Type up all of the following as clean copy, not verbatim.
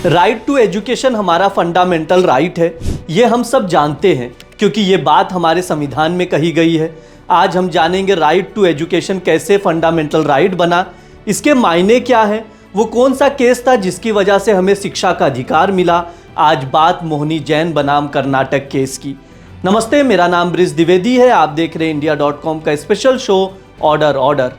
Right to education हमारा fundamental right है, ये हम सब जानते हैं क्योंकि ये बात हमारे संविधान में कही गई है। आज हम जानेंगे राइट टू एजुकेशन कैसे फंडामेंटल राइट बना, इसके मायने क्या है, वो कौन सा केस था जिसकी वजह से हमें शिक्षा का अधिकार मिला। आज बात मोहिनी जैन बनाम कर्नाटक केस की। नमस्ते, मेरा नाम ब्रिज द्विवेदी है। आप देख रहे हैं इंडिया.com का स्पेशल शो ऑर्डर।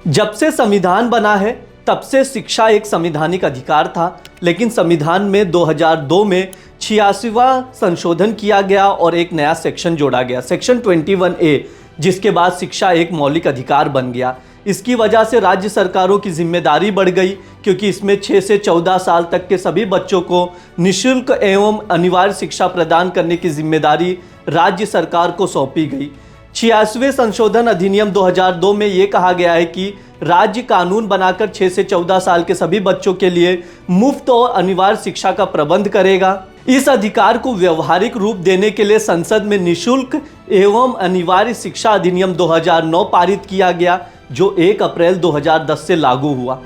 जब से संविधान बना है तब से शिक्षा एक संवैधानिक अधिकार था, लेकिन संविधान में 2002 में 86वां संशोधन किया गया और एक नया सेक्शन जोड़ा गया, सेक्शन 21A, जिसके बाद शिक्षा एक मौलिक अधिकार बन गया। इसकी वजह से राज्य सरकारों की जिम्मेदारी बढ़ गई, क्योंकि इसमें 6 से 14 साल तक के सभी बच्चों को निःशुल्क एवं अनिवार्य शिक्षा प्रदान करने की जिम्मेदारी राज्य सरकार को सौंपी गई। 86वें संशोधन अधिनियम 2002 में ये कहा गया है कि राज्य कानून बनाकर 6 से 14 साल के सभी बच्चों के लिए मुफ्त और अनिवार्य शिक्षा का प्रबंध करेगा। इस अधिकार को व्यवहारिक रूप देने के लिए संसद में निःशुल्क एवं अनिवार्य शिक्षा अधिनियम 2009 पारित किया गया, जो 1 अप्रैल 2010 से लागू हुआ।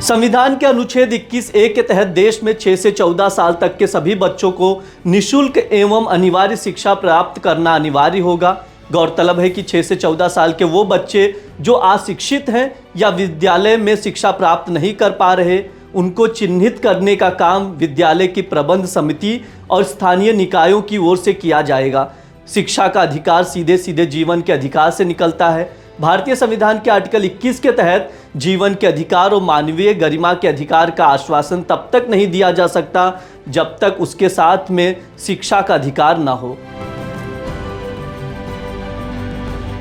संविधान के अनुच्छेद 21A के तहत देश में 6 से 14 साल तक के सभी बच्चों को निःशुल्क एवं अनिवार्य शिक्षा प्राप्त करना अनिवार्य होगा। गौरतलब है कि 6 से 14 साल के वो बच्चे जो अशिक्षित हैं या विद्यालय में शिक्षा प्राप्त नहीं कर पा रहे, उनको चिन्हित करने का काम विद्यालय की प्रबंध समिति और स्थानीय निकायों की ओर से किया जाएगा। शिक्षा का अधिकार सीधे सीधे जीवन के अधिकार से निकलता है। भारतीय संविधान के आर्टिकल 21 के तहत जीवन के अधिकार और मानवीय गरिमा के अधिकार का आश्वासन तब तक नहीं दिया जा सकता जब तक उसके साथ में शिक्षा का अधिकार न हो।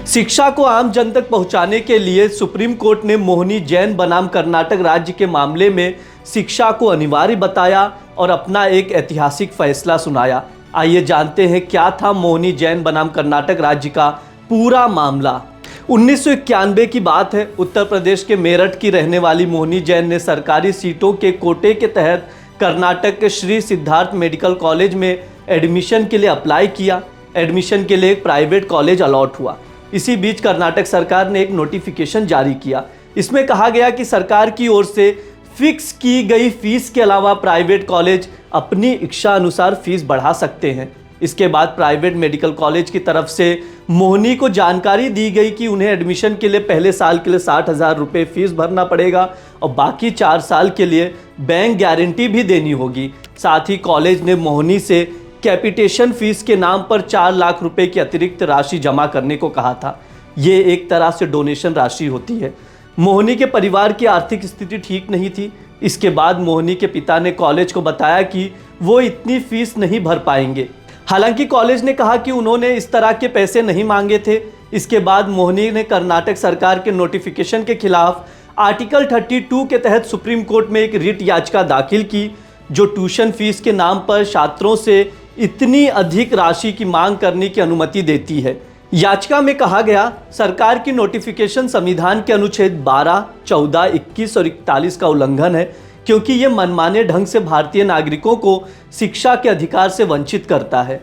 शिक्षा को आम जन तक पहुंचाने के लिए सुप्रीम कोर्ट ने मोहिनी जैन बनाम कर्नाटक राज्य के मामले में शिक्षा को अनिवार्य बताया और अपना एक ऐतिहासिक फैसला सुनाया। आइए जानते हैं क्या था मोहिनी जैन बनाम कर्नाटक राज्य का पूरा मामला। 1991 की बात है। उत्तर प्रदेश के मेरठ की रहने वाली मोहिनी जैन ने सरकारी सीटों के कोटे के तहत कर्नाटक के श्री सिद्धार्थ मेडिकल कॉलेज में एडमिशन के लिए अप्लाई किया। एडमिशन के लिए एक प्राइवेट कॉलेज अलॉट हुआ। इसी बीच कर्नाटक सरकार ने एक नोटिफिकेशन जारी किया। इसमें कहा गया कि सरकार की ओर से फिक्स की गई फीस के अलावा प्राइवेट कॉलेज अपनी इच्छा अनुसार फीस बढ़ा सकते हैं। इसके बाद प्राइवेट मेडिकल कॉलेज की तरफ से मोहिनी को जानकारी दी गई कि उन्हें एडमिशन के लिए पहले साल के लिए 60,000 रुपये फीस भरना पड़ेगा और बाकी 4 साल के लिए बैंक गारंटी भी देनी होगी। साथ ही कॉलेज ने मोहिनी से कैपिटेशन फीस के नाम पर 4 लाख रुपए की अतिरिक्त राशि जमा करने को कहा था। ये एक तरह से डोनेशन राशि होती है। मोहिनी के परिवार की आर्थिक स्थिति ठीक नहीं थी। इसके बाद मोहिनी के पिता ने कॉलेज को बताया कि वो इतनी फीस नहीं भर पाएंगे। हालांकि कॉलेज ने कहा कि उन्होंने इस तरह के पैसे नहीं मांगे थे। इसके बाद मोहिनी ने कर्नाटक सरकार के नोटिफिकेशन के खिलाफ आर्टिकल 32 के तहत सुप्रीम कोर्ट में एक रिट याचिका दाखिल की, जो ट्यूशन फीस के नाम पर छात्रों से इतनी अधिक राशि की मांग करने की अनुमति देती है। याचिका में कहा गया, सरकार की नोटिफिकेशन संविधान के अनुच्छेद 12, 14, 21 और 41 का उल्लंघन है, क्योंकि ये मनमाने ढंग से भारतीय नागरिकों को शिक्षा के अधिकार से वंचित करता है।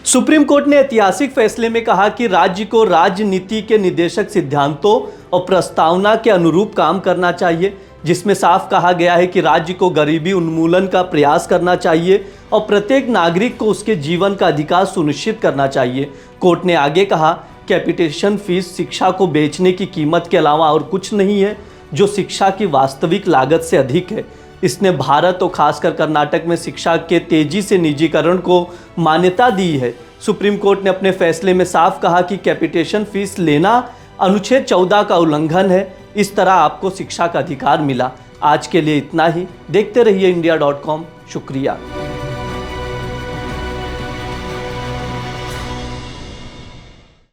सुप्रीम कोर्ट ने ऐतिहासिक फैसले में कहा कि राज्य को राजनीति के निर्देशक सिद्धांतों और प्रस्तावना के अनुरूप काम करना चाहिए, जिसमें साफ कहा गया है कि राज्य को गरीबी उन्मूलन का प्रयास करना चाहिए और प्रत्येक नागरिक को उसके जीवन का अधिकार सुनिश्चित करना चाहिए। कोर्ट ने आगे कहा, कैपिटेशन फीस शिक्षा को बेचने की कीमत के अलावा और कुछ नहीं है, जो शिक्षा की वास्तविक लागत से अधिक है। इसने भारत और खासकर कर्नाटक में शिक्षा के तेजी से निजीकरण को मान्यता दी है। सुप्रीम कोर्ट ने अपने फैसले में साफ कहा कि कैपिटेशन फीस लेना अनुच्छेद 14 का उल्लंघन है। इस तरह आपको शिक्षा का अधिकार मिला। आज के लिए इतना ही। देखते रहिए इंडिया.com। शुक्रिया।